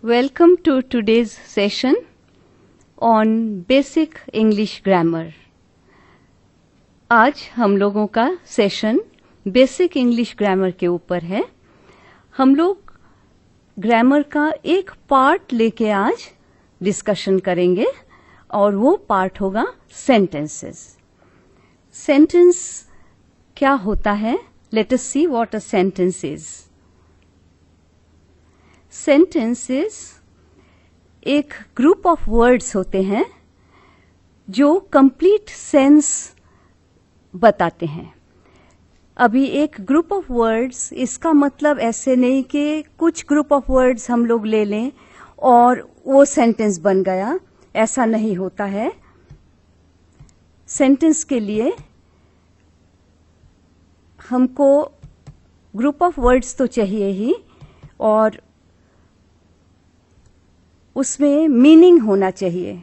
Welcome to today's session on Basic English Grammar. आज हम लोगों का सेशन बेसिक इंग्लिश ग्रामर के ऊपर है. हम लोग ग्रामर का एक पार्ट लेके आज डिस्कशन करेंगे और वो पार्ट होगा सेंटेंसेस. सेंटेंस क्या होता है? Let us see what a sentence is. Sentences एक ग्रुप ऑफ वर्ड्स होते हैं जो कंप्लीट सेंस बताते हैं. अभी एक ग्रुप ऑफ वर्ड्स, इसका मतलब ऐसे नहीं कि कुछ ग्रुप ऑफ वर्ड्स हम लोग ले लें और वो सेंटेंस बन गया, ऐसा नहीं होता है. सेंटेंस के लिए हमको ग्रुप ऑफ वर्ड्स तो चाहिए ही और उसमें मीनिंग होना चाहिए,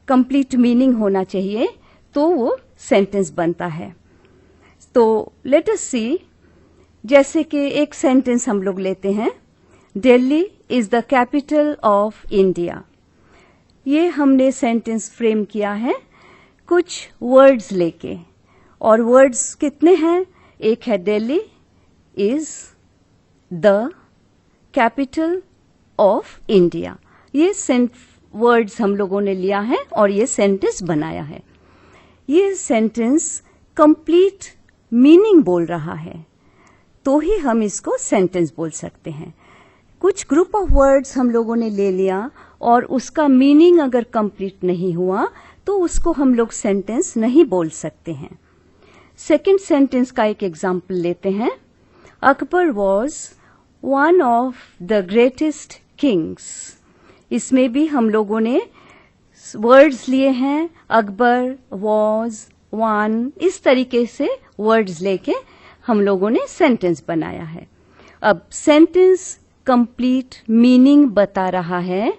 कंप्लीट मीनिंग होना चाहिए, तो वो सेंटेंस बनता है. तो लेट अस सी, जैसे कि एक सेंटेंस हम लोग लेते हैं, Delhi is the capital of India. ये हमने सेंटेंस फ्रेम किया है कुछ वर्ड्स लेके, और वर्ड्स कितने हैं? एक है Delhi is the capital of India. ये वर्ड्स हम लोगों ने लिया है और ये सेंटेंस बनाया है. ये सेंटेंस कंप्लीट मीनिंग बोल रहा है, तो ही हम इसको सेंटेंस बोल सकते हैं. कुछ ग्रुप ऑफ वर्ड्स हम लोगों ने ले लिया और उसका मीनिंग अगर कंप्लीट नहीं हुआ तो उसको हम लोग सेंटेंस नहीं बोल सकते हैं. सेकंड सेंटेंस का एक एग्जाम्पल लेते हैं. Akbar was one of the greatest Kings. इसमें भी हम लोगों ने वर्ड्स लिए हैं, अकबर, वॉज, वन, इस तरीके से वर्ड्स लेके हम लोगों ने सेंटेंस बनाया है. अब सेंटेंस कंप्लीट मीनिंग बता रहा है.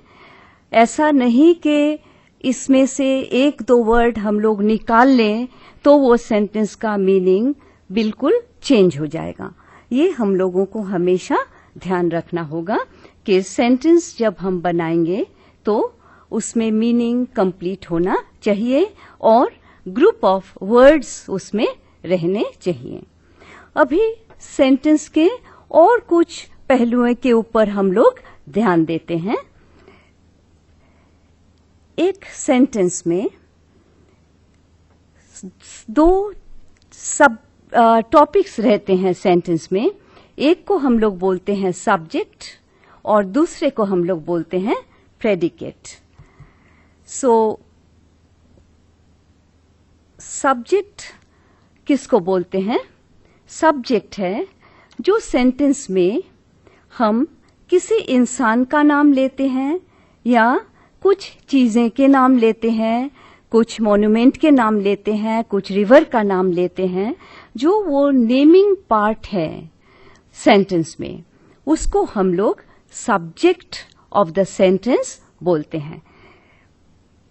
ऐसा नहीं कि इसमें से एक दो वर्ड हम लोग निकाल लें तो वो सेंटेंस का मीनिंग बिल्कुल चेंज हो जाएगा. ये हम लोगों को हमेशा ध्यान रखना होगा कि सेंटेंस जब हम बनाएंगे तो उसमें मीनिंग कंप्लीट होना चाहिए और ग्रुप ऑफ वर्ड्स उसमें रहने चाहिए. अभी सेंटेंस के और कुछ पहलुओं के ऊपर हम लोग ध्यान देते हैं. एक सेंटेंस में दो सब टॉपिक्स रहते हैं सेंटेंस में. एक को हम लोग बोलते हैं सब्जेक्ट और दूसरे को हम लोग बोलते हैं प्रेडिकेट. सो सब्जेक्ट किसको बोलते हैं? सब्जेक्ट है जो सेंटेंस में हम किसी इंसान का नाम लेते हैं या कुछ चीजें के नाम लेते हैं, कुछ मॉन्यूमेंट के नाम लेते हैं, कुछ रिवर का नाम लेते हैं. जो वो नेमिंग पार्ट है सेंटेंस में, उसको हम लोग सब्जेक्ट ऑफ द सेंटेंस बोलते हैं.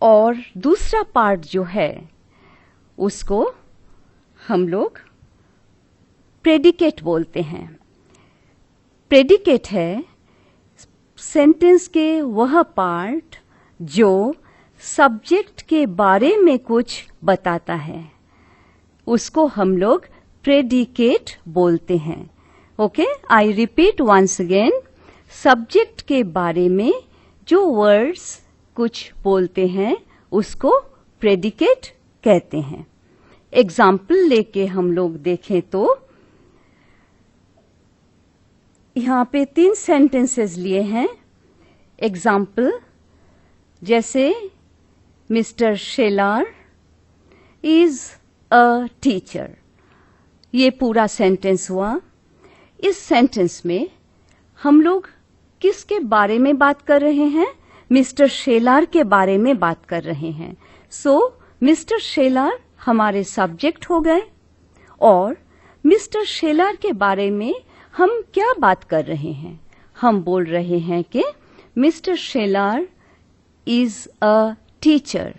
और दूसरा पार्ट जो है उसको हम लोग प्रेडिकेट बोलते हैं. प्रेडिकेट है सेंटेंस के वह पार्ट जो सब्जेक्ट के बारे में कुछ बताता है, उसको हम लोग प्रेडिकेट बोलते हैं. Okay, I repeat once again. Subject के बारे में जो वर्ड्स कुछ बोलते हैं उसको प्रेडिकेट कहते हैं. एग्जाम्पल लेके हम लोग देखें तो यहाँ पे 3 सेंटेंसेस लिए हैं. एग्जाम्पल जैसे mister Shelar is a teacher. ये पूरा सेंटेंस हुआ. इस सेंटेंस में हम लोग किसके बारे में बात कर रहे हैं? मिस्टर शेलार के बारे में बात कर रहे हैं. सो मिस्टर शेलार हमारे सब्जेक्ट हो गए. और मिस्टर शेलार के बारे में हम क्या बात कर रहे हैं? हम बोल रहे हैं कि mister Shelar is a teacher.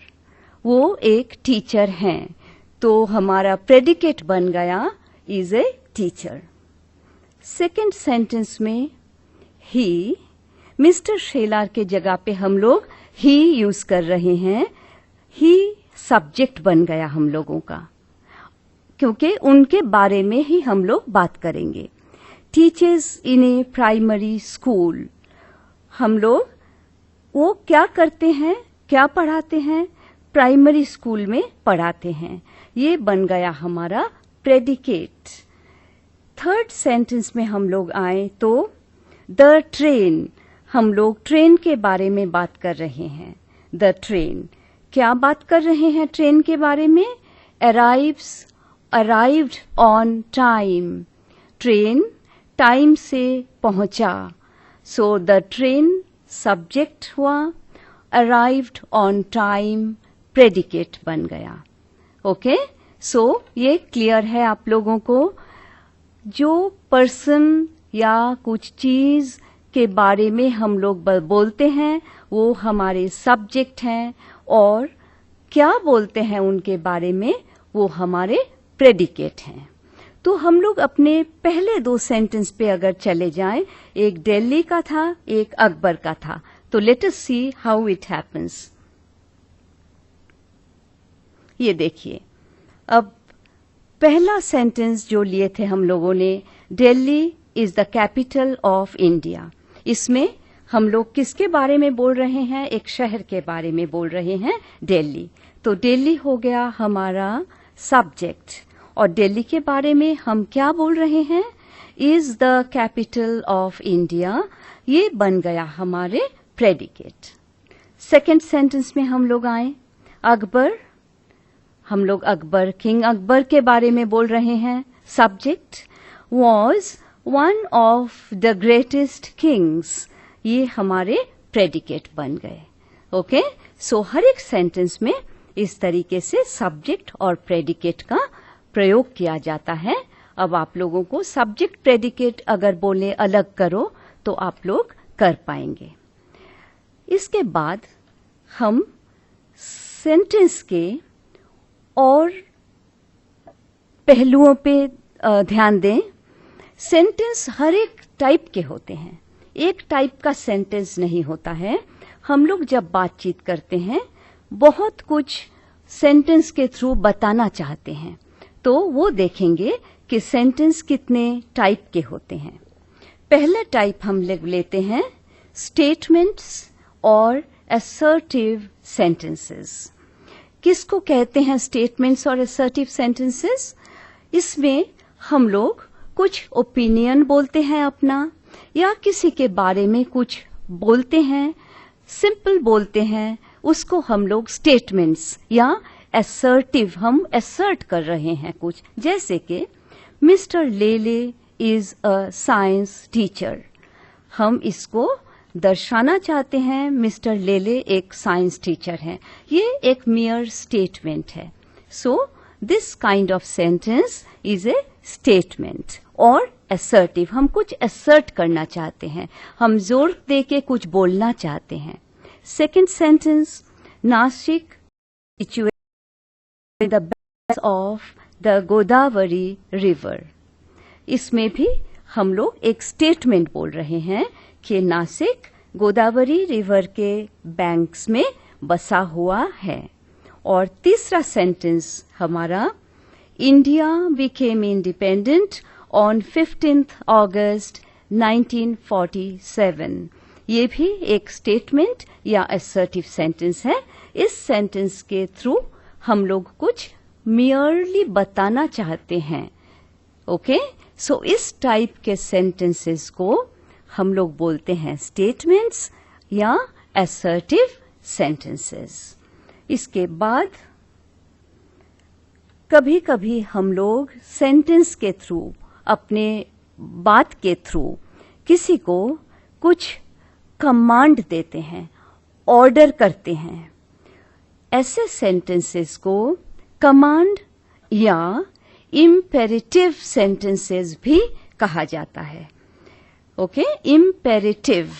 वो एक टीचर हैं. तो हमारा प्रेडिकेट बन गया is a teacher. Second sentence में ही मिस्टर शेलार के जगह पे हम लोग ही यूज कर रहे हैं। ही सब्जेक्ट बन गया हम लोगों का, क्योंकि उनके बारे में ही हम लोग बात करेंगे। Teachers in A primary school, हम लोग वो क्या करते हैं, क्या पढ़ाते हैं, प्राइमरी स्कूल में पढ़ाते हैं। ये बन गया हमारा प्रेडिकेट। थर्ड सेंटेंस में हम लोग आए तो द ट्रेन, हम लोग ट्रेन के बारे में बात कर रहे हैं। द ट्रेन, क्या बात कर रहे हैं ट्रेन के बारे में? Arrived on time, train time से पहुंचा। सो द ट्रेन सब्जेक्ट हुआ, अराइव्ड ऑन टाइम प्रेडिकेट बन गया। ओके, सो ये क्लियर है आप लोगों को? जो पर्सन या कुछ चीज के बारे में हम लोग बोलते हैं वो हमारे सब्जेक्ट हैं, और क्या बोलते हैं उनके बारे में वो हमारे प्रेडिकेट हैं। तो हम लोग अपने पहले दो सेंटेंस पे अगर चले जाएं, एक दिल्ली का था, एक अकबर का था। तो let us see how it happens. ये देखिए, अब पहला सेंटेंस जो लिए थे हम लोगों ने, Delhi is the capital of India. इसमें हम लोग किसके बारे में बोल रहे हैं? एक शहर के बारे में बोल रहे हैं, दिल्ली। तो दिल्ली हो गया हमारा सब्जेक्ट, और दिल्ली के बारे में हम क्या बोल रहे हैं? Is the capital of India. ये बन गया हमारे प्रेडिकेट। सेकेंड सेंटेंस में हम लोग आए, अकबर, हम लोग अकबर, किंग अकबर के बारे में बोल रहे हैं। Subject was one of the greatest Kings. ये हमारे प्रेडिकेट बन गए। ओके, सो हर एक सेंटेंस में इस तरीके से सब्जेक्ट और प्रेडिकेट का प्रयोग किया जाता है। अब आप लोगों को सब्जेक्ट प्रेडिकेट अगर बोले अलग करो तो आप लोग कर पाएंगे। इसके बाद हम सेंटेंस के और पहलुओं पे ध्यान दें। सेंटेंस हर एक टाइप के होते हैं, एक टाइप का सेंटेंस नहीं होता है। हम लोग जब बातचीत करते हैं बहुत कुछ सेंटेंस के थ्रू बताना चाहते हैं, तो वो देखेंगे कि सेंटेंस कितने टाइप के होते हैं। पहला टाइप हम लेते हैं स्टेटमेंट्स और असर्टिव सेंटेंसेस। किसको कहते हैं स्टेटमेंट्स और असर्टिव सेंटेंसेस? इसमें हम लोग कुछ ओपिनियन बोलते हैं अपना, या किसी के बारे में कुछ बोलते हैं, सिंपल बोलते हैं, उसको हम लोग स्टेटमेंट्स या असर्टिव, हम असर्ट कर रहे हैं कुछ। जैसे कि मिस्टर लेले इज अ साइंस टीचर, हम इसको दर्शाना चाहते हैं मिस्टर लेले एक साइंस टीचर हैं। ये एक मियर स्टेटमेंट है। So this kind of sentence is a statement और असर्टिव। हम कुछ असर्ट करना चाहते हैं, हम जोर दे के कुछ बोलना चाहते हैं। Second sentence, Nashik the bank of the Godavari river. इसमें भी हम लोग एक स्टेटमेंट बोल रहे हैं कि नासिक गोदावरी रिवर के बैंक्स में बसा हुआ है। और तीसरा सेंटेंस हमारा, India became independent on 15th August 1947। ये भी एक स्टेटमेंट या असर्टिव सेंटेंस है। इस सेंटेंस के थ्रू हम लोग कुछ मियरली बताना चाहते हैं। ओके, सो इस टाइप के सेंटेंसेस को हम लोग बोलते हैं स्टेटमेंट्स या असर्टिव सेंटेंसेस। इसके बाद कभी कभी हम लोग सेंटेंस के थ्रू, अपने बात के थ्रू किसी को कुछ कमांड देते हैं, ऑर्डर करते हैं। ऐसे सेंटेंसेस को कमांड या इम्पेरेटिव सेंटेंसेस भी कहा जाता है। ओके, इम्पेरेटिव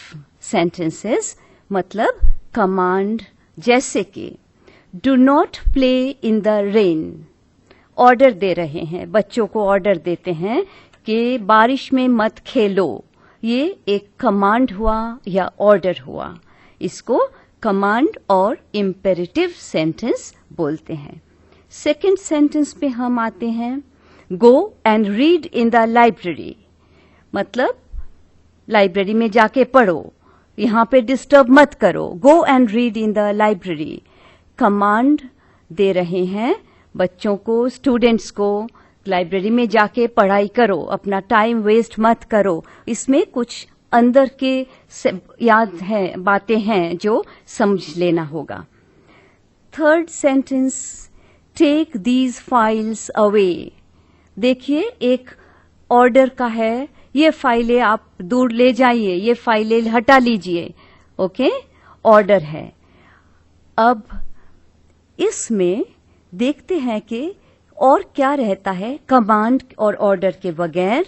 सेंटेंसेस मतलब कमांड, जैसे कि do not play in the rain. Order दे रहे हैं, बच्चों को ऑर्डर देते हैं कि बारिश में मत खेलो ये एक कमांड हुआ या ऑर्डर हुआ। इसको कमांड और इम्पेरेटिव सेंटेंस बोलते हैं। सेकंड सेंटेंस पे हम आते हैं, go and read in the library. मतलब लाइब्रेरी में जाके पढ़ो, यहाँ पे डिस्टर्ब मत करो। Go and read in the library command दे रहे हैं बच्चों को, स्टूडेंट्स को, लाइब्रेरी में जाके पढ़ाई करो, अपना टाइम वेस्ट मत करो। इसमें कुछ अंदर के याद है, बातें हैं जो समझ लेना होगा। Third sentence, take these files away. देखिए एक ऑर्डर का है, ये फाइलें आप दूर ले जाइए, ये फाइलें हटा लीजिए। ओके, ऑर्डर है। अब इसमें देखते हैं कि और क्या रहता है कमांड और ऑर्डर के बगैर।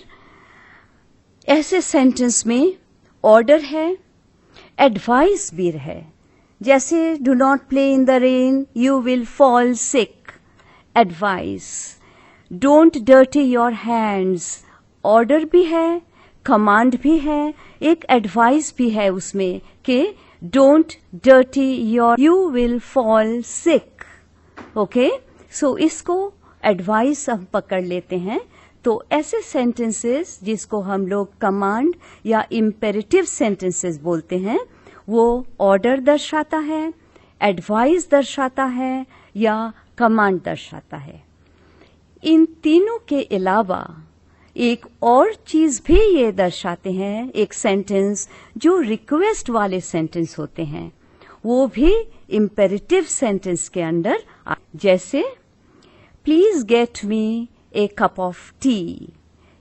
ऐसे सेंटेंस में ऑर्डर है, एडवाइस भी है, जैसे do not play in the rain, you will fall sick. Advice, don't dirty your hands, order भी है, कमांड भी है, एक एडवाइस भी है उसमें कि don't dirty your, you will fall sick. Okay, so इसको एडवाइस हम पकड़ लेते हैं। तो ऐसे सेंटेंसेस जिसको हम लोग कमांड या इम्पेरेटिव सेंटेंसेस बोलते हैं, वो ऑर्डर दर्शाता है, एडवाइस दर्शाता है या कमांड दर्शाता है। इन तीनों के अलावा एक और चीज भी ये दर्शाते हैं, एक सेंटेंस जो रिक्वेस्ट वाले सेंटेंस होते हैं, वो भी इम्पेरेटिव सेंटेंस के अंडर, जैसे please get me A cup of T.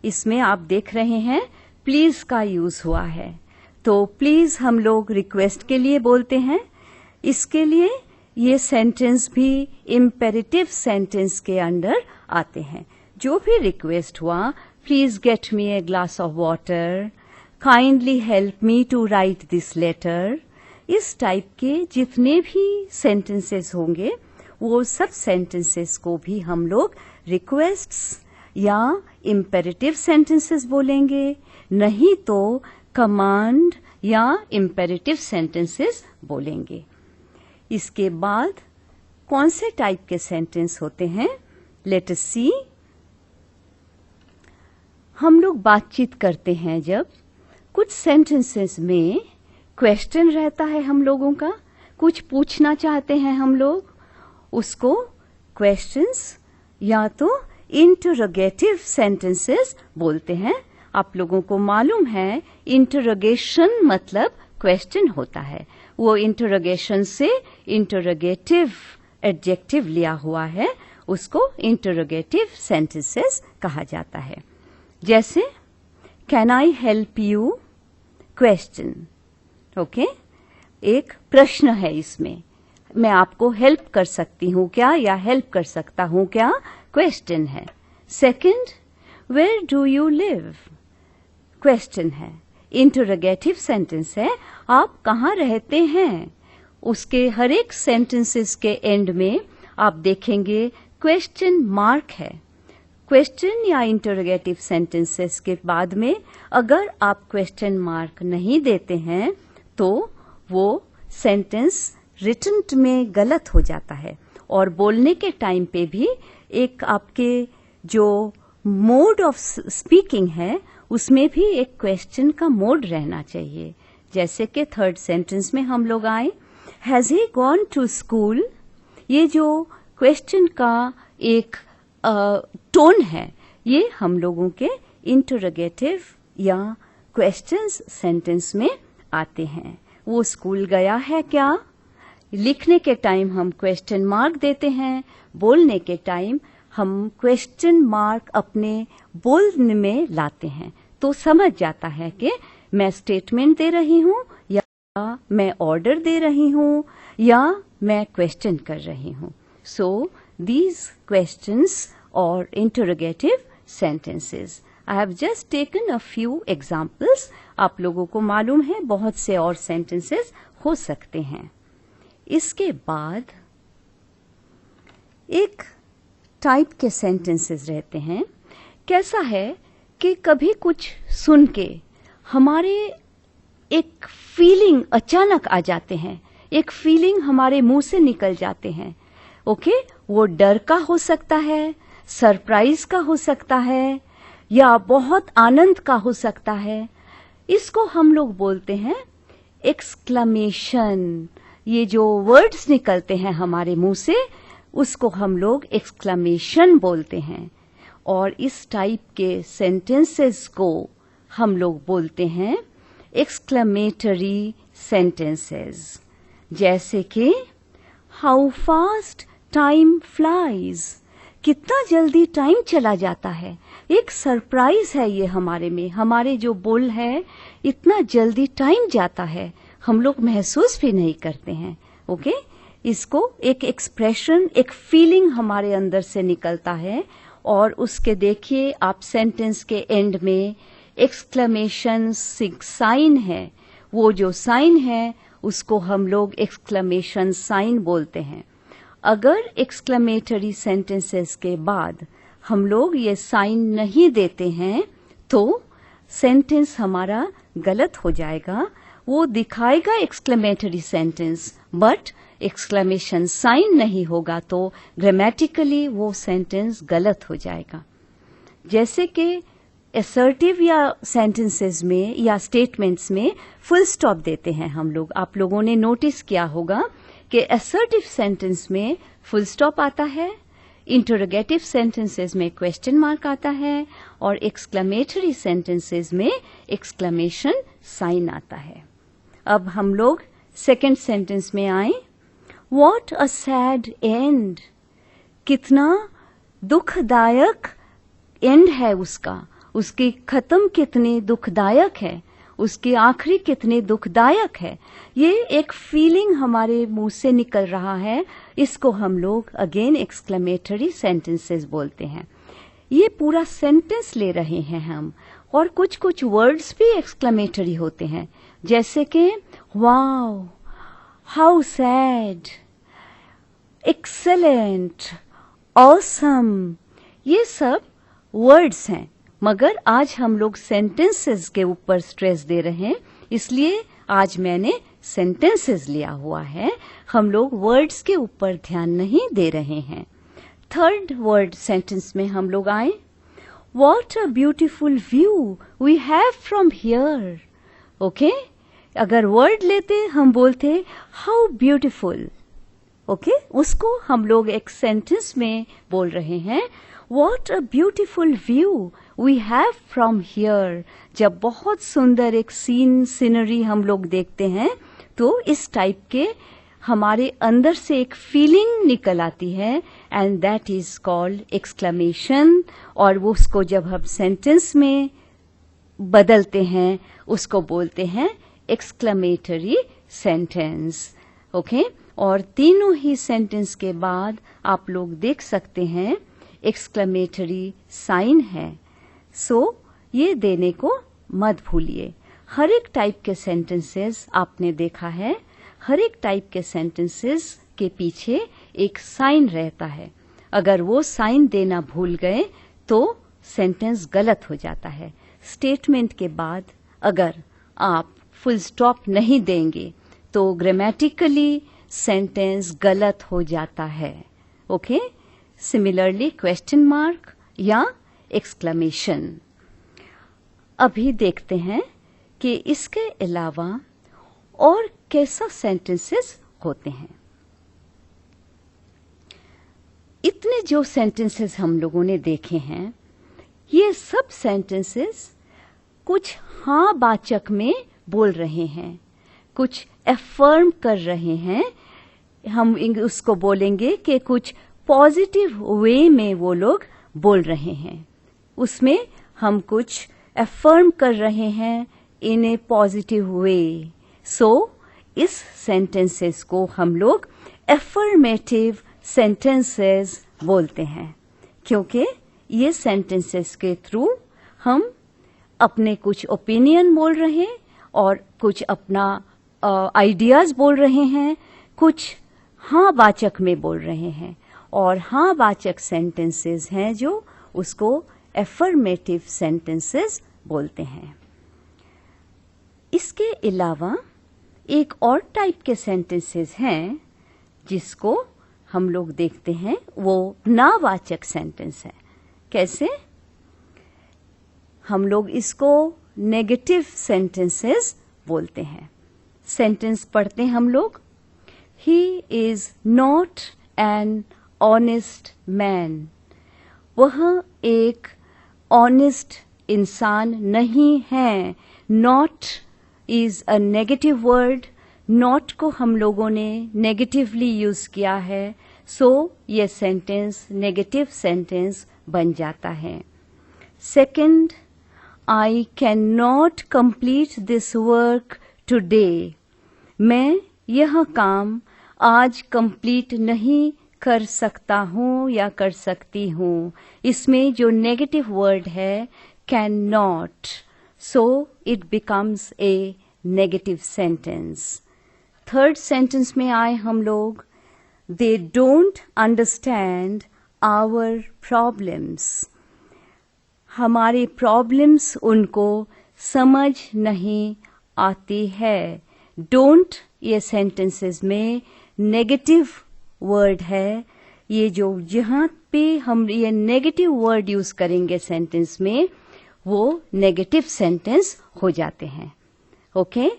इसमें आप देख रहे हैं प्लीज का यूज हुआ है। तो प्लीज हम लोग रिक्वेस्ट के लिए बोलते हैं, इसके लिए ये सेंटेंस भी इम्पेरेटिव सेंटेंस के अंडर आते हैं। जो भी रिक्वेस्ट हुआ, please get me a glass of water, kindly help me to write this letter, इस टाइप के जितने भी सेंटेंसेस होंगे वो सब सेंटेंसेस को भी हम लोग रिक्वेस्ट्स या इम्पेरेटिव सेंटेंसेस बोलेंगे, नहीं तो कमांड या इम्पेरेटिव सेंटेंसेस बोलेंगे। इसके बाद कौन से टाइप के सेंटेंस होते हैं, लेट अस सी। हम लोग बातचीत करते हैं जब, कुछ सेंटेंसेस में क्वेश्चन रहता है हम लोगों का, कुछ पूछना चाहते हैं हम लोग, उसको क्वेश्चंस या तो इंटरोगेटिव सेंटेंसेस बोलते हैं। आप लोगों को मालूम है इंटरोगेशन मतलब क्वेश्चन होता है, वो इंटरोगेशन से इंटरोगेटिव एडजेक्टिव लिया हुआ है, उसको इंटरोगेटिव सेंटेंसेस कहा जाता है। जैसे can I help you, question. Okay, एक प्रश्न है इसमें, मैं आपको हेल्प कर सकती हूँ क्या या हेल्प कर सकता हूँ क्या, क्वेश्चन है। Second, where do you live, question है, इंटरोगेटिव सेंटेंस है, आप कहाँ रहते हैं। उसके हर एक सेंटेंसेस के एंड में आप देखेंगे क्वेश्चन मार्क है। क्वेश्चन या इंटरोगेटिव सेंटेंसेस के बाद में अगर आप क्वेश्चन मार्क नहीं देते हैं तो वो सेंटेंस रिटन में गलत हो जाता है, और बोलने के टाइम पे भी एक आपके जो मोड ऑफ स्पीकिंग है उसमें भी एक क्वेश्चन का मोड रहना चाहिए। जैसे कि थर्ड सेंटेंस में हम लोग आए, has he gone to school, ये जो क्वेश्चन का एक टोन है, ये हम लोगों के इंटरोगेटिव या क्वेश्चंस सेंटेंस में आते हैं। वो स्कूल गया है क्या, लिखने के टाइम हम क्वेश्चन मार्क देते हैं, बोलने के टाइम हम क्वेश्चन मार्क अपने बोलने में लाते हैं, तो समझ जाता है कि मैं स्टेटमेंट दे रही हूँ या मैं ऑर्डर दे रही हूँ या मैं क्वेश्चन कर रही हूँ। सो दीज क्वेश्चंस और interrogative sentences, I have just taken a few examples. आप लोगों को मालूम है बहुत से और सेंटेंसेस हो सकते हैं। इसके बाद एक टाइप के सेंटेंसेस रहते हैं। कैसा है कि कभी कुछ सुन के हमारे एक फीलिंग अचानक आ जाते हैं, एक फीलिंग हमारे मुंह से निकल जाते हैं। ओके, वो डर का हो सकता है, सरप्राइज का हो सकता है, या बहुत आनंद का हो सकता है। इसको हम लोग बोलते हैं एक्सक्लेमेशन। ये जो वर्ड्स निकलते हैं हमारे मुंह से, उसको हम लोग एक्सक्लेमेशन बोलते हैं। और इस टाइप के सेंटेंसेस को हम लोग बोलते हैं एक्सक्लेमेटरी सेंटेंसेस। जैसे कि हाउ फास्ट टाइम फ्लाइज, कितना जल्दी टाइम चला जाता है। एक सरप्राइज है ये हमारे में, हमारे जो बोल है, इतना जल्दी टाइम जाता है, हम लोग महसूस भी नहीं करते हैं। ओके, इसको एक एक्सप्रेशन, एक फीलिंग हमारे अंदर से निकलता है। और उसके देखिए आप सेंटेंस के एंड में एक्सक्लेमेशन साइन है, वो जो साइन है उसको हम लोग एक्सक्लेमेशन साइन बोलते हैं। अगर एक्सक्लेमेटरी सेंटेंसेस के बाद हम लोग ये साइन नहीं देते हैं तो सेंटेंस हमारा गलत हो जाएगा। वो दिखाएगा exclamatory sentence, but exclamation sign नहीं होगा तो ग्रामेटिकली वो सेंटेंस गलत हो जाएगा। जैसे कि असर्टिव या सेंटेंसेस में या स्टेटमेंट्स में फुल स्टॉप देते हैं हम लोग। आप लोगों ने नोटिस किया होगा कि असर्टिव सेंटेंस में फुल स्टॉप आता है, इंटरोगेटिव सेंटेंसेस में क्वेश्चन मार्क आता है, और एक्सक्लेमेटरी सेंटेंसेस में एक्सक्लेमेशन साइन आता है। अब हम लोग सेकंड सेंटेंस में आए। व्हाट अ सैड एंड, कितना दुखदायक एंड है उसका, उसकी खत्म कितनी दुखदायक है, उसकी आखिरी कितनी दुखदायक है। ये एक फीलिंग हमारे मुंह से निकल रहा है, इसको हम लोग अगेन एक्सक्लेमेटरी सेंटेंसेस बोलते हैं। ये पूरा सेंटेंस ले रहे हैं हम, और कुछ कुछ वर्ड्स भी एक्सक्लेमेटरी होते हैं, जैसे कि wow, how sad, excellent, awesome. ये सब वर्ड्स हैं, मगर आज हम लोग सेंटेंसेस के ऊपर स्ट्रेस दे रहे हैं, इसलिए आज मैंने सेंटेंसेस लिया हुआ है। हम लोग वर्ड्स के ऊपर ध्यान नहीं दे रहे हैं। थर्ड वर्ड सेंटेंस में हम लोग आए। What a beautiful view we have from here. Okay, अगर वर्ड लेते हम बोलते हाउ ब्यूटीफुल। ओके, उसको हम लोग एक सेंटेंस में बोल रहे हैं। What a beautiful view we have from here. जब बहुत सुंदर एक सीनरी हम लोग देखते हैं तो इस टाइप के हमारे अंदर से एक फीलिंग निकल आती है, and that is called exclamation. और वो उसको जब हम सेंटेंस में बदलते हैं उसको बोलते हैं एक्सक्लेमेटरी सेंटेंस। ओके, और तीनों ही सेंटेंस के बाद आप लोग देख सकते हैं एक्सक्लेमेटरी साइन है। सो ये देने को मत भूलिए। हर एक टाइप के सेंटेंसेस आपने देखा है, हर एक टाइप के सेंटेंसेस के पीछे एक साइन रहता है। अगर वो साइन देना भूल गए तो सेंटेंस गलत हो जाता है। स्टेटमेंट के बाद अगर आप फुल स्टॉप नहीं देंगे तो ग्रामेटिकली सेंटेंस गलत हो जाता है। ओके, सिमिलरली क्वेश्चन मार्क या एक्सक्लेमेशन। अभी देखते हैं कि इसके अलावा और कैसा सेंटेंसेस होते हैं। इतने जो सेंटेंसेस हम लोगों ने देखे हैं, ये सब सेंटेंसेस कुछ हाँ वाचक में बोल रहे हैं, कुछ एफर्म कर रहे हैं। हम उसको बोलेंगे कि कुछ पॉजिटिव वे में वो लोग बोल रहे हैं, उसमें हम कुछ एफर्म कर रहे हैं इन ए पॉजिटिव वे। सो इस सेंटेंसेस को हम लोग एफर्मेटिव सेंटेंसेस बोलते हैं, क्योंकि ये सेंटेंसेस के थ्रू हम अपने कुछ ओपिनियन बोल रहे हैं और कुछ अपना आइडियाज बोल रहे हैं, कुछ हाँ वाचक में बोल रहे हैं। और हाँ वाचक सेंटेंसेस हैं जो उसको एफर्मेटिव सेंटेंसेस बोलते हैं। इसके अलावा एक और टाइप के सेंटेंसेस हैं जिसको हम लोग देखते हैं, वो नावाचक सेंटेंस है। कैसे? हम लोग इसको नेगेटिव सेंटेंसेस बोलते हैं। सेंटेंस पढ़ते हैं हम लोग। He is not an honest man. वह एक ऑनेस्ट इंसान नहीं है। Not is a negative word. Not को हम लोगों ने नेगेटिवली यूज किया है, सो ये सेंटेंस नेगेटिव सेंटेंस बन जाता है। Second, I can not complete this work today. मैं यह काम आज कंप्लीट नहीं कर सकता हूँ या कर सकती हूँ। इसमें जो नेगेटिव वर्ड है can not, so it becomes a negative sentence. Third sentence में आए हम लोग, they don't understand our problems. हमारे प्रॉब्लम्स उनको समझ नहीं आती है। डोंट ये सेंटेंसेस में नेगेटिव वर्ड है। ये जो जहाँ पे हम ये नेगेटिव वर्ड यूज करेंगे सेंटेंस में, वो नेगेटिव सेंटेंस हो जाते हैं। ओके?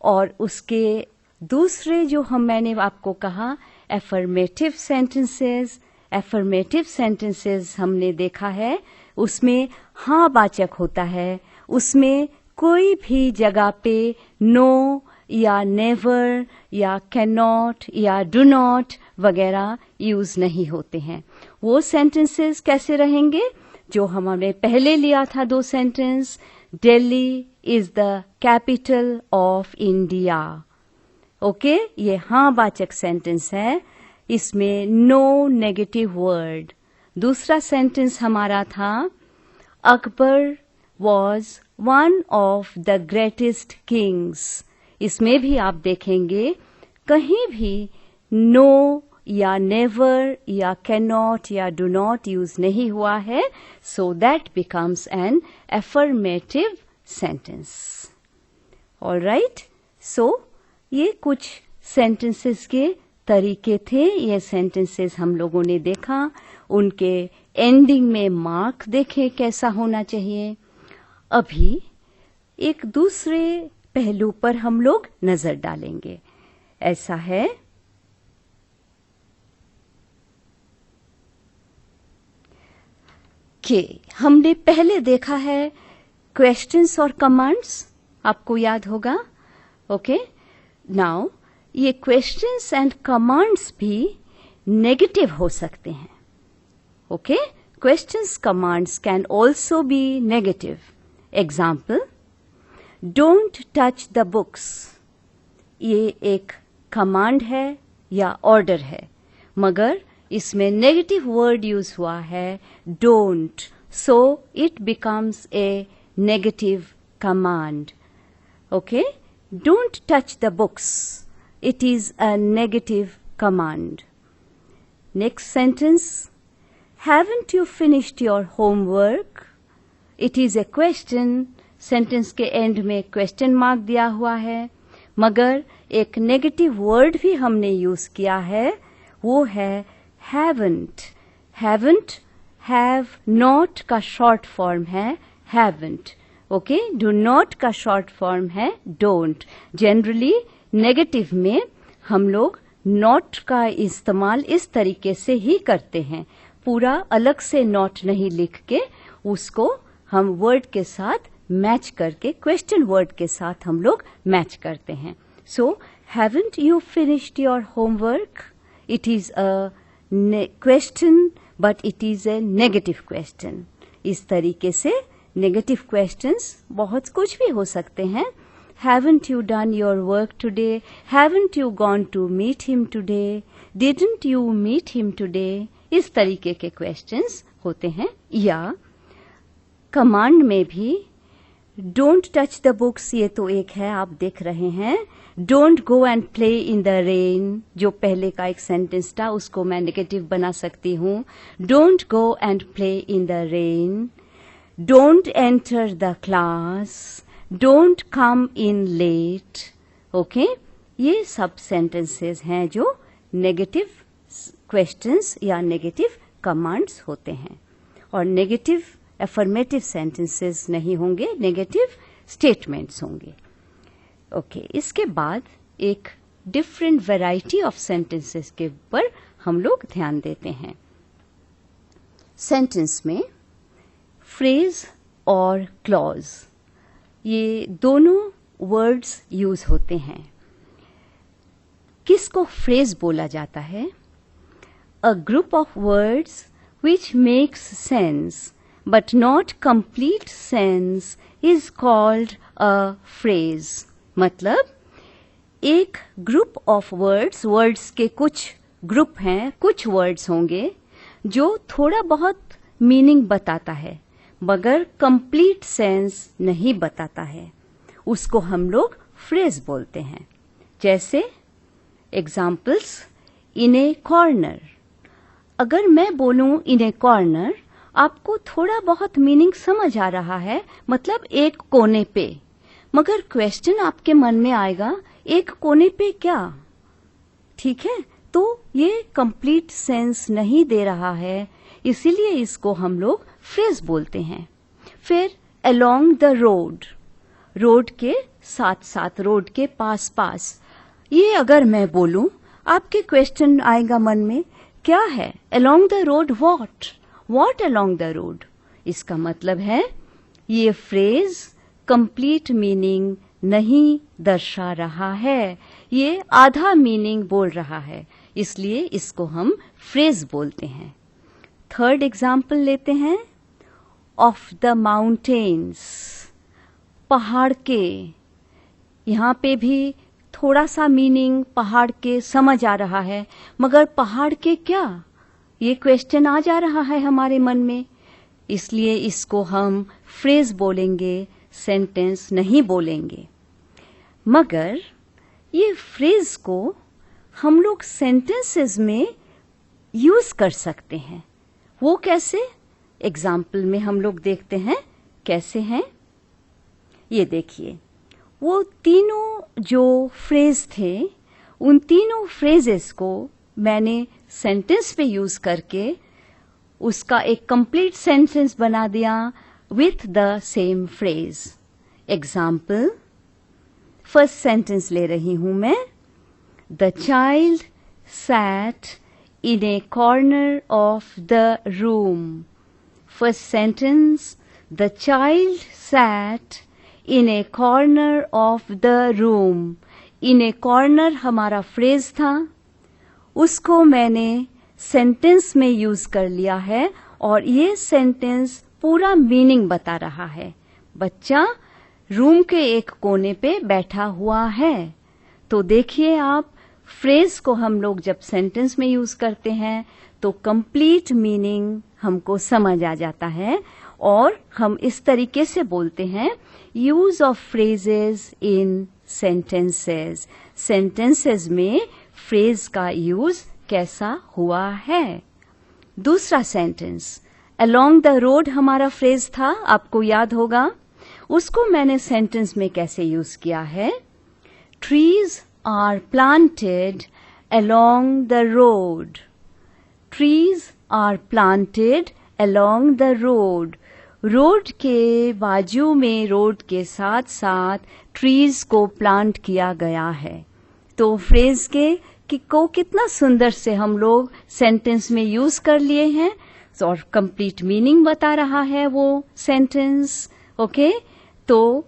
और उसके दूसरे जो मैंने आपको कहा एफर्मेटिव सेंटेंसेस। एफर्मेटिव सेंटेंसेस हमने देखा है, उसमें हाँ वाचक होता है। उसमें कोई भी जगह पे नो या नेवर या कैन नॉट या डू नॉट वगैरह यूज नहीं होते हैं। वो सेंटेंसेस कैसे रहेंगे जो हमने पहले लिया था, दो sentence. Delhi is the capital of India. Okay? ये हाँ वाचक सेंटेंस है, इसमें नो नेगेटिव वर्ड। दूसरा सेंटेंस हमारा था, Akbar was one of the greatest Kings. इसमें भी आप देखेंगे कहीं भी नो या नेवर या कैन नॉट या डू नॉट यूज नहीं हुआ है, so that becomes an affirmative sentence. Alright? So ये कुछ सेंटेंसेस के तरीके थे। ये सेंटेंसेस हम लोगों ने देखा, उनके एंडिंग में मार्क देखे कैसा होना चाहिए। अभी एक दूसरे पहलू पर हम लोग नजर डालेंगे। ऐसा है कि हमने पहले देखा है क्वेश्चंस और कमांड्स, आपको याद होगा। ओके? नाउ ये क्वेश्चंस एंड कमांड्स भी नेगेटिव हो सकते हैं। Okay? Questions commands can also be negative. Example, don't touch the books. ये एक कमांड है या ऑर्डर है, मगर इसमें नेगेटिव वर्ड यूज हुआ है don't, so it becomes a negative command. Okay? Don't touch the books. It is a negative command. Next sentence. Haven't you finished your homework? It is a question. Sentence के end में question mark दिया हुआ है, मगर एक negative word भी हमने use किया है, वो है haven't. Haven't, have not का short form है haven't. ओके? डू नॉट का शॉर्ट फॉर्म है डोंट। जनरली नेगेटिव में हम लोग नॉट का इस्तेमाल इस तरीके से ही करते हैं, पूरा अलग से नॉट नहीं लिख के उसको हम वर्ड के साथ मैच करके, क्वेश्चन वर्ड के साथ हम लोग मैच करते हैं। So haven't you finished your homework? It is a question but it is a negative question. इस तरीके से नेगेटिव क्वेश्चंस बहुत कुछ भी हो सकते हैं। Haven't you done your work today? Haven't you gone to meet him today? Didn't you meet him today? इस तरीके के क्वेश्चंस होते हैं। या कमांड में भी डोंट टच द बुक्स, ये तो एक है, आप देख रहे हैं। Don't go and play in the rain, जो पहले का एक सेंटेंस था, उसको मैं नेगेटिव बना सकती हूँ। Don't go and play in the rain. Don't enter the class. Don't come in late. Okay, ये सब सेंटेंसेस हैं जो नेगेटिव क्वेश्चंस या नेगेटिव कमांड्स होते हैं, और नेगेटिव अफर्मेटिव सेंटेंसेस नहीं होंगे, नेगेटिव स्टेटमेंट्स होंगे। ओके, इसके बाद एक डिफरेंट वैरायटी ऑफ सेंटेंसेस के ऊपर हम लोग ध्यान देते हैं। सेंटेंस में फ्रेज और क्लॉज, ये दोनों वर्ड्स यूज होते हैं। किसको फ्रेज बोला जाता है? A group of words which makes sense but not complete sense is called a phrase। मतलब एक ग्रुप ऑफ वर्ड्स के कुछ ग्रुप हैं, कुछ वर्ड्स होंगे जो थोड़ा बहुत मीनिंग बताता है मगर कंप्लीट सेंस नहीं बताता है, उसको हम लोग फ्रेज बोलते हैं। जैसे एग्जाम्पल्स, इन ए कॉर्नर। अगर मैं बोलूं इन ए कॉर्नर, आपको थोड़ा बहुत मीनिंग समझ आ रहा है, मतलब एक कोने पे, मगर क्वेश्चन आपके मन में आएगा एक कोने पे क्या? ठीक है, तो ये कंप्लीट सेंस नहीं दे रहा है, इसीलिए इसको हम लोग फ्रेज बोलते हैं। फिर अलोंग द रोड, रोड के साथ साथ, रोड के पास पास, ये अगर मैं बोलूं, आपके क्वेश्चन आएगा मन में, क्या है along the road? What along the road? इसका मतलब है ये फ्रेज कंप्लीट मीनिंग नहीं दर्शा रहा है, ये आधा मीनिंग बोल रहा है, इसलिए इसको हम फ्रेज बोलते हैं। थर्ड एग्जाम्पल लेते हैं, ऑफ द माउंटेन्स, पहाड़ के। यहाँ पे भी थोड़ा सा मीनिंग पहाड़ के समझ आ रहा है, मगर पहाड़ के क्या, ये क्वेश्चन आ जा रहा है हमारे मन में, इसलिए इसको हम फ्रेज बोलेंगे, सेंटेंस नहीं बोलेंगे। मगर ये फ्रेज को हम लोग सेंटेंसेस में यूज कर सकते हैं। वो कैसे? एग्जाम्पल में हम लोग देखते हैं कैसे हैं। ये देखिए, वो तीनों जो फ्रेज थे, उन तीनों फ्रेजेस को मैंने सेंटेंस पे यूज करके उसका एक कंप्लीट सेंटेंस बना दिया with the same phrase. Example, first sentence ले रही हूं मैं, the child sat in A corner of the room. First sentence, the child sat in A corner of the room. In A corner हमारा phrase था, उसको मैंने sentence में use कर लिया है और ये सेंटेंस पूरा मीनिंग बता रहा है। बच्चा रूम के एक कोने पे बैठा हुआ है। तो देखिए आप, फ्रेज को हम लोग जब सेंटेंस में यूज करते हैं तो कंप्लीट मीनिंग हमको समझ आ जाता है, और हम इस तरीके से बोलते हैं, use of phrases in sentences. Sentences में फ्रेज का यूज कैसा हुआ है। दूसरा सेंटेंस, अलोंग द रोड हमारा फ्रेज था, आपको याद होगा, उसको मैंने सेंटेंस में कैसे यूज किया है, trees are planted along the road. Trees are planted along the road. Road के बाजू में, रोड के साथ साथ ट्रीज को प्लांट किया गया है। तो फ्रेज को कितना सुंदर से हम लोग सेंटेंस में यूज कर लिए हैं, और कंप्लीट मीनिंग बता रहा है वो सेंटेंस। ओके, तो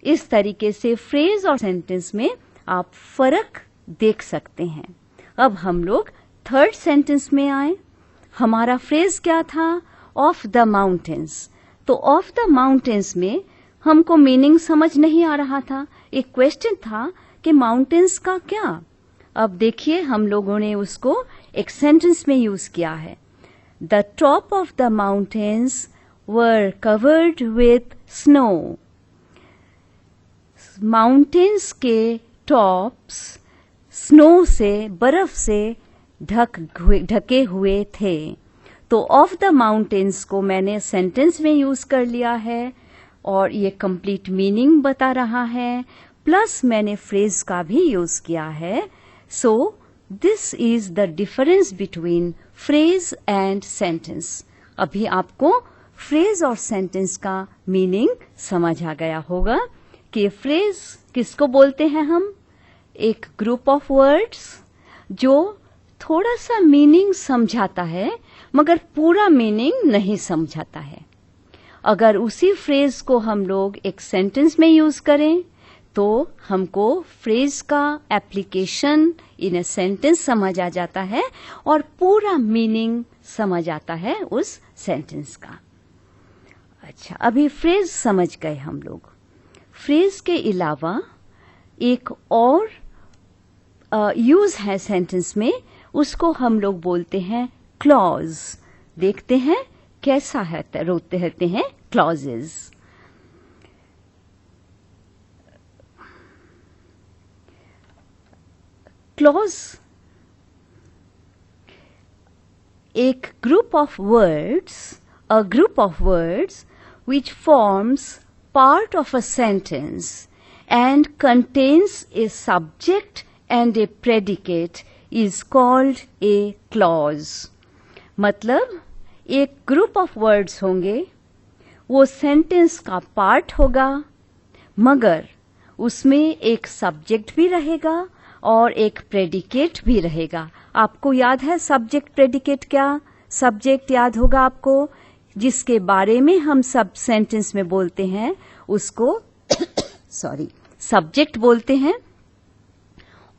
इस तरीके से फ्रेज और सेंटेंस में आप फर्क देख सकते हैं। अब हम लोग थर्ड सेंटेंस में आए। हमारा फ्रेज क्या था? Of the mountains. तो ऑफ द माउंटेन्स में हमको मीनिंग समझ नहीं आ रहा था, एक क्वेश्चन था कि माउंटेन्स का क्या। अब देखिए, हम लोगों ने उसको एक सेंटेंस में यूज किया है, the top of the mountains were covered with snow. Mountains के टॉप्स स्नो से, बर्फ से ढके हुए थे। तो ऑफ द माउंटेन्स को मैंने सेंटेंस में यूज कर लिया है, और ये कंप्लीट मीनिंग बता रहा है, प्लस मैंने फ्रेज का भी यूज किया है. So this is the difference between phrase and sentence. अभी आपको फ्रेज और सेंटेंस का मीनिंग समझ आ गया होगा कि फ्रेज किसको बोलते हैं हम. एक ग्रुप ऑफ वर्ड्स जो थोड़ा सा मीनिंग समझाता है मगर पूरा मीनिंग नहीं समझाता है. अगर उसी फ्रेज को हम लोग एक सेंटेंस में यूज करें तो हमको फ्रेज का एप्लीकेशन इन ए सेंटेंस समझ आ जाता है और पूरा मीनिंग समझ आता है उस सेंटेंस का. अच्छा, अभी फ्रेज समझ गए हम लोग. फ्रेज के अलावा एक और यूज है सेंटेंस में, उसको हम लोग बोलते हैं क्लॉज. देखते हैं कैसा है रहते हैं क्लॉजेस. क्लॉज एक group of words, a group of words which forms part of a sentence and contains a subject and a predicate is called a clause. मतलब एक ग्रुप ऑफ वर्ड्स होंगे, वो सेंटेंस का पार्ट होगा मगर उसमें एक सब्जेक्ट भी रहेगा और एक प्रेडिकेट भी रहेगा. आपको याद है सब्जेक्ट प्रेडिकेट क्या? सब्जेक्ट याद होगा आपको, जिसके बारे में हम सब सेंटेंस में बोलते हैं उसको सब्जेक्ट बोलते हैं,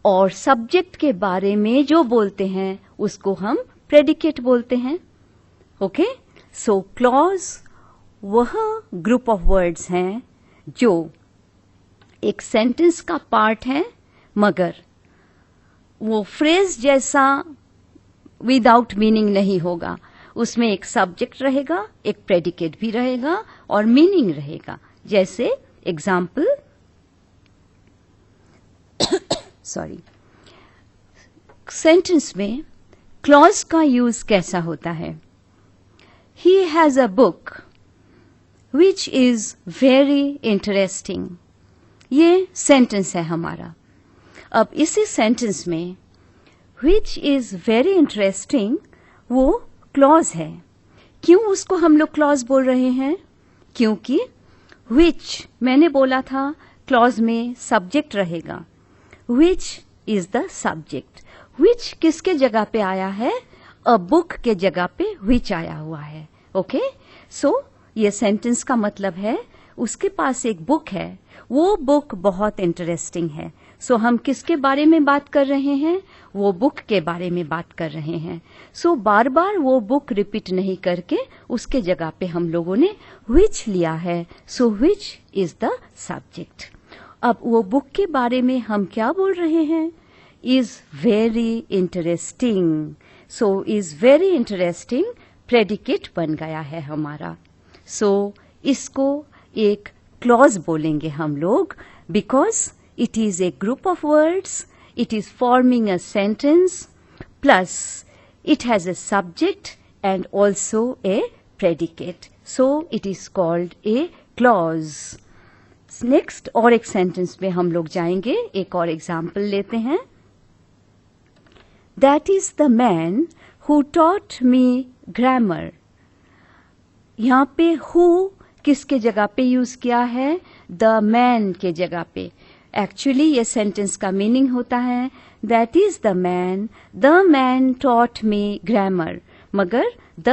और सब्जेक्ट के बारे में जो बोलते हैं उसको हम प्रेडिकेट बोलते हैं. ओके, सो क्लॉज वह ग्रुप ऑफ वर्ड्स हैं जो एक सेंटेंस का पार्ट है मगर वो फ्रेज जैसा विदाउट मीनिंग नहीं होगा. उसमें एक सब्जेक्ट रहेगा, एक प्रेडिकेट भी रहेगा और मीनिंग रहेगा. जैसे एग्जाम्पल सेंटेंस में क्लॉज का यूज कैसा होता है. He has a book which is very interesting. ये सेंटेंस है हमारा. अब इसी सेंटेंस में विच इज वेरी इंटरेस्टिंग वो क्लॉज है. क्यों उसको हम लोग क्लॉज बोल रहे हैं? क्योंकि विच मैंने बोला था क्लॉज में सब्जेक्ट रहेगा. Which is the subject. Which किसके जगह पे आया है? अ बुक के जगह पे विच आया हुआ है. ओके, सो ये सेंटेंस का मतलब है उसके पास एक बुक है, वो बुक बहुत इंटरेस्टिंग है. सो हम किसके बारे में बात कर रहे हैं? वो बुक के बारे में बात कर रहे हैं. सो बार बार वो बुक रिपीट नहीं करके उसके जगह पे हम लोगों ने विच लिया है. सो विच इज द सब्जेक्ट. अब वो बुक के बारे में हम क्या बोल रहे हैं? Is very interesting. So is very interesting predicate बन गया है हमारा. सो इसको एक क्लॉज बोलेंगे हम लोग because it is a group of words, it is forming a sentence, plus it has a subject and also a predicate. So it is called a clause. Next और एक सेंटेंस में हम लोग जाएंगे. एक और एग्जाम्पल लेते हैं. That is the man who taught me grammar. यहाँ पे who किसके जगह पे यूज किया है? The man के जगह पे. एक्चुअली ये सेंटेंस का मीनिंग होता है that is the man taught me grammar. मगर द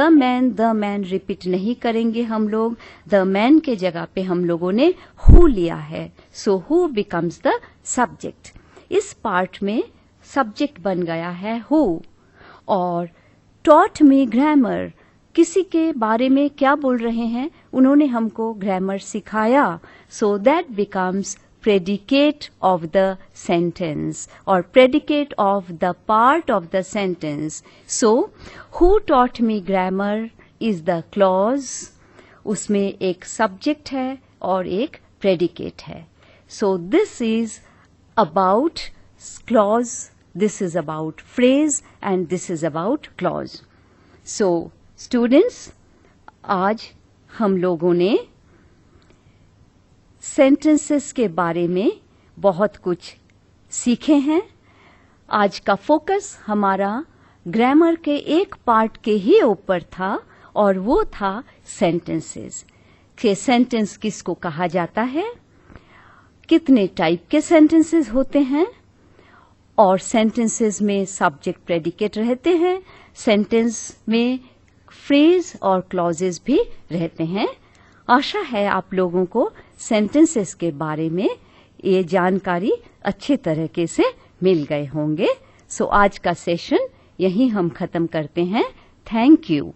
मैन रिपीट नहीं करेंगे हम लोग. द मैन के जगह पे हम लोगों ने हु लिया है. So who becomes the subject. इस पार्ट में सब्जेक्ट बन गया है हु. और टॉट मी ग्रामर किसी के बारे में क्या बोल रहे हैं? उन्होंने हमको ग्रामर सिखाया. सो that becomes predicate of the sentence or predicate of the part of the sentence. So, who taught me grammar is the clause. उसमें एक subject है और एक predicate है. So, this is about clause, this is about phrase and this is about clause. So, students, आज हम लोगों ने सेंटेंसेस के बारे में बहुत कुछ सीखे हैं। आज का फोकस हमारा ग्रामर के एक पार्ट के ही ऊपर था और वो था सेंटेंसेस कि सेंटेंस किसको कहा जाता है, कितने टाइप के सेंटेंसेस होते हैं और सेंटेंसेस में सब्जेक्ट प्रेडिकेट रहते हैं, सेंटेंस में फ्रेज और क्लॉजेस भी रहते हैं। आशा है आप लोगों को सेंटेंसेस के बारे में ये जानकारी अच्छे तरीके से मिल गए होंगे। सो आज का सेशन यहीं हम खत्म करते हैं। Thank you.